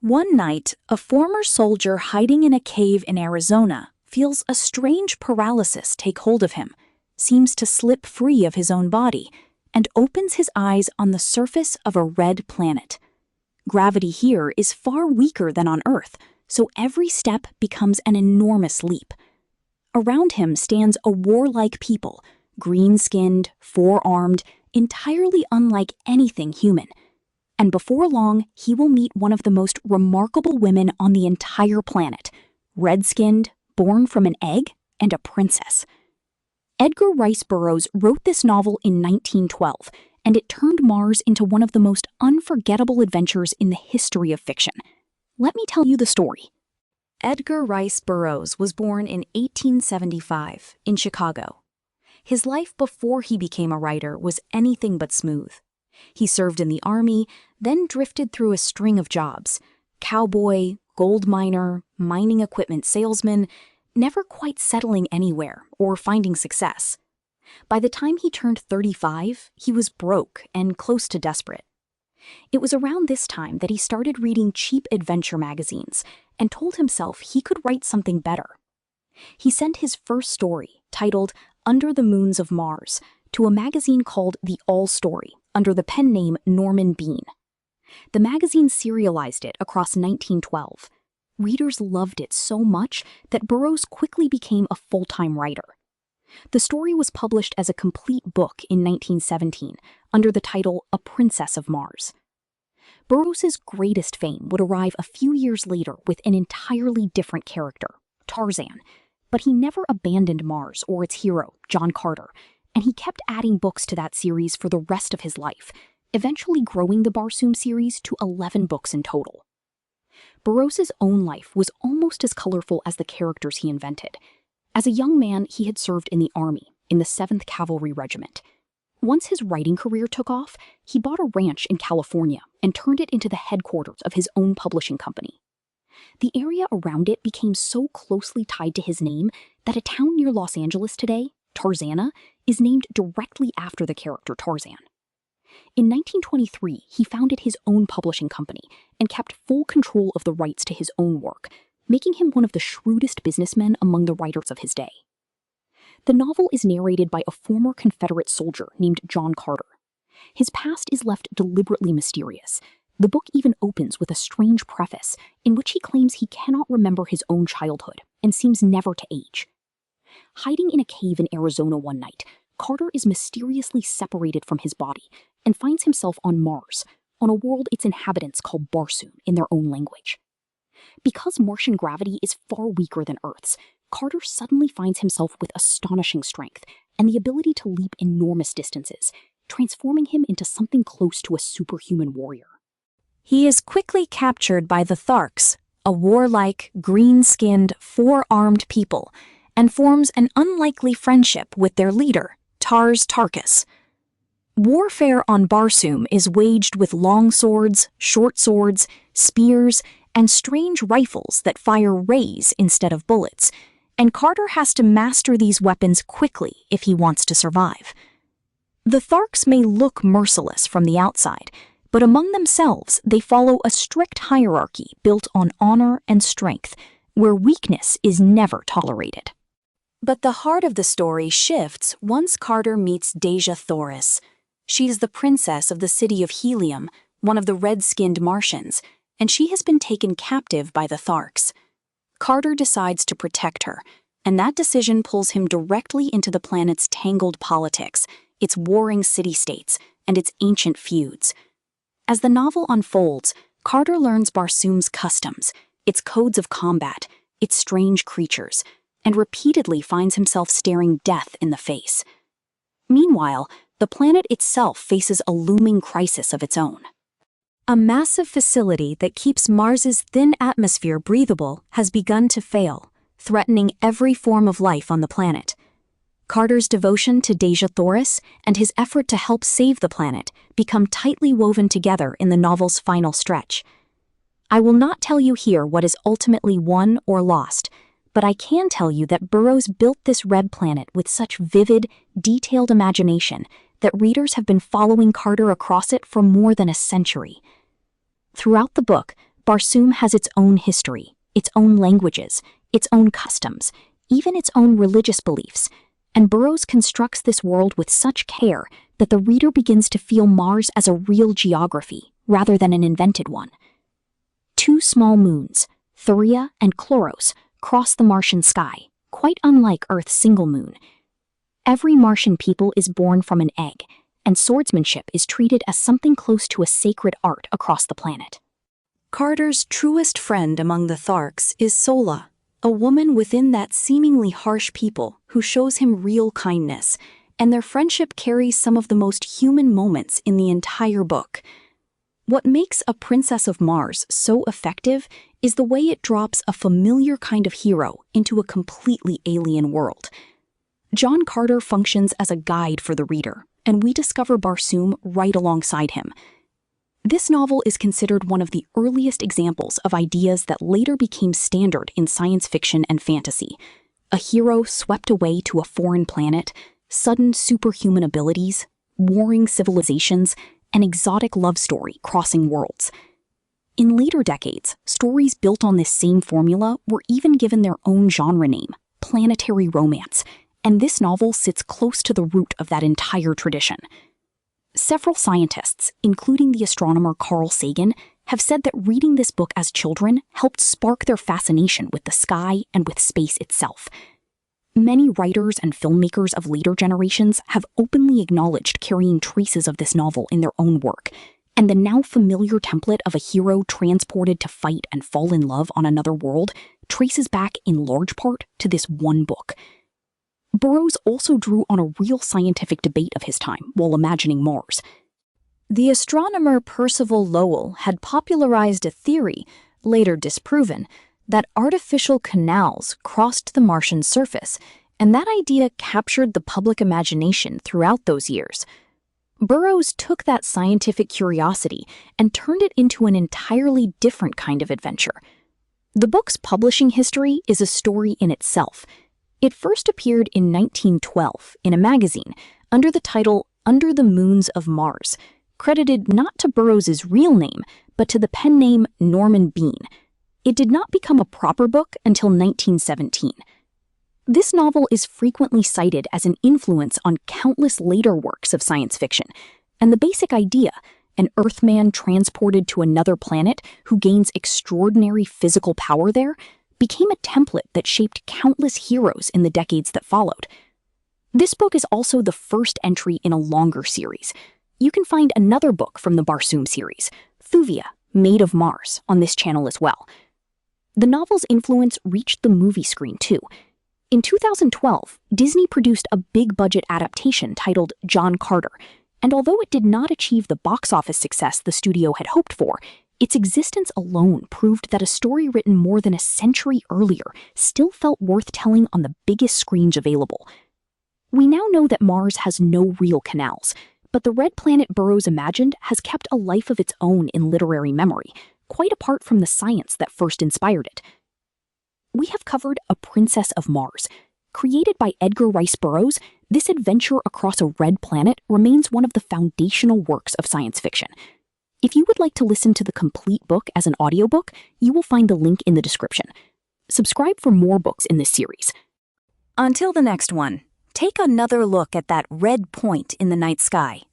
One night, a former soldier hiding in a cave in Arizona feels a strange paralysis take hold of him, seems to slip free of his own body, and opens his eyes on the surface of a red planet. Gravity here is far weaker than on Earth, so every step becomes an enormous leap. Around him stands a warlike people, green-skinned, four-armed, entirely unlike anything human. And before long, he will meet one of the most remarkable women on the entire planet, red-skinned, born from an egg, and a princess. Edgar Rice Burroughs wrote this novel in 1912, and it turned Mars into one of the most unforgettable adventures in the history of fiction. Let me tell you the story. Edgar Rice Burroughs was born in 1875 in Chicago. His life before he became a writer was anything but smooth. He served in the army, then drifted through a string of jobs: cowboy, gold miner, mining equipment salesman, never quite settling anywhere or finding success. By the time he turned 35, he was broke and close to desperate. It was around this time that he started reading cheap adventure magazines and told himself he could write something better. He sent his first story, titled Under the Moons of Mars, to a magazine called The All Story, under the pen name Norman Bean. The magazine serialized it across 1912. Readers loved it so much that Burroughs quickly became a full-time writer. The story was published as a complete book in 1917, under the title A Princess of Mars. Burroughs's greatest fame would arrive a few years later with an entirely different character, Tarzan, but he never abandoned Mars or its hero, John Carter, and he kept adding books to that series for the rest of his life, eventually growing the Barsoom series to 11 books in total. Burroughs's own life was almost as colorful as the characters he invented. As a young man, he had served in the Army, in the 7th Cavalry Regiment. Once his writing career took off, he bought a ranch in California and turned it into the headquarters of his own publishing company. The area around it became so closely tied to his name that a town near Los Angeles today, Tarzana, is named directly after the character Tarzan. In 1923, he founded his own publishing company and kept full control of the rights to his own work, making him one of the shrewdest businessmen among the writers of his day. The novel is narrated by a former Confederate soldier named John Carter. His past is left deliberately mysterious. The book even opens with a strange preface in which he claims he cannot remember his own childhood and seems never to age. Hiding in a cave in Arizona one night, Carter is mysteriously separated from his body and finds himself on Mars, on a world its inhabitants call Barsoom in their own language. Because Martian gravity is far weaker than Earth's, Carter suddenly finds himself with astonishing strength and the ability to leap enormous distances, transforming him into something close to a superhuman warrior. He is quickly captured by the Tharks, a warlike, green-skinned, four-armed people, and forms an unlikely friendship with their leader, Tars Tarkas. Warfare on Barsoom is waged with long swords, short swords, spears, and strange rifles that fire rays instead of bullets, and Carter has to master these weapons quickly if he wants to survive. The Tharks may look merciless from the outside, but among themselves they follow a strict hierarchy built on honor and strength, where weakness is never tolerated. But the heart of the story shifts once Carter meets Dejah Thoris. She is the princess of the city of Helium, one of the red-skinned Martians, and she has been taken captive by the Tharks. Carter decides to protect her, and that decision pulls him directly into the planet's tangled politics, its warring city-states, and its ancient feuds. As the novel unfolds, Carter learns Barsoom's customs, its codes of combat, its strange creatures, and repeatedly finds himself staring death in the face. Meanwhile, the planet itself faces a looming crisis of its own. A massive facility that keeps Mars's thin atmosphere breathable has begun to fail, threatening every form of life on the planet. Carter's devotion to Dejah Thoris and his effort to help save the planet become tightly woven together in the novel's final stretch. I will not tell you here what is ultimately won or lost, but I can tell you that Burroughs built this red planet with such vivid, detailed imagination that readers have been following Carter across it for more than a century. Throughout the book, Barsoom has its own history, its own languages, its own customs, even its own religious beliefs, and Burroughs constructs this world with such care that the reader begins to feel Mars as a real geography rather than an invented one. Two small moons, Thuria and Chloros, cross the Martian sky, quite unlike Earth's single moon. Every Martian people is born from an egg, and swordsmanship is treated as something close to a sacred art across the planet. Carter's truest friend among the Tharks is Sola, a woman within that seemingly harsh people who shows him real kindness, and their friendship carries some of the most human moments in the entire book. What makes A Princess of Mars so effective is the way it drops a familiar kind of hero into a completely alien world. John Carter functions as a guide for the reader, and we discover Barsoom right alongside him. This novel is considered one of the earliest examples of ideas that later became standard in science fiction and fantasy. A hero swept away to a foreign planet, sudden superhuman abilities, warring civilizations, an exotic love story crossing worlds. In later decades, stories built on this same formula were even given their own genre name, planetary romance, and this novel sits close to the root of that entire tradition. Several scientists, including the astronomer Carl Sagan, have said that reading this book as children helped spark their fascination with the sky and with space itself. Many writers and filmmakers of later generations have openly acknowledged carrying traces of this novel in their own work, and the now familiar template of a hero transported to fight and fall in love on another world traces back in large part to this one book. Burroughs also drew on a real scientific debate of his time while imagining Mars. The astronomer Percival Lowell had popularized a theory, later disproven, that artificial canals crossed the Martian surface, and that idea captured the public imagination throughout those years. Burroughs took that scientific curiosity and turned it into an entirely different kind of adventure. The book's publishing history is a story in itself. It first appeared in 1912 in a magazine under the title Under the Moons of Mars, credited not to Burroughs' real name, but to the pen name Norman Bean. It did not become a proper book until 1917. This novel is frequently cited as an influence on countless later works of science fiction, and the basic idea, an Earthman transported to another planet who gains extraordinary physical power there, became a template that shaped countless heroes in the decades that followed. This book is also the first entry in a longer series. You can find another book from the Barsoom series, Thuvia, Maid of Mars, on this channel as well. The novel's influence reached the movie screen too. In 2012, Disney produced a big-budget adaptation titled John Carter, and although it did not achieve the box office success the studio had hoped for, its existence alone proved that a story written more than a century earlier still felt worth telling on the biggest screens available. We now know that Mars has no real canals, but the red planet Burroughs imagined has kept a life of its own in literary memory, quite apart from the science that first inspired it. We have covered A Princess of Mars. Created by Edgar Rice Burroughs, this adventure across a red planet remains one of the foundational works of science fiction. If you would like to listen to the complete book as an audiobook, you will find the link in the description. Subscribe for more books in this series. Until the next one, take another look at that red point in the night sky.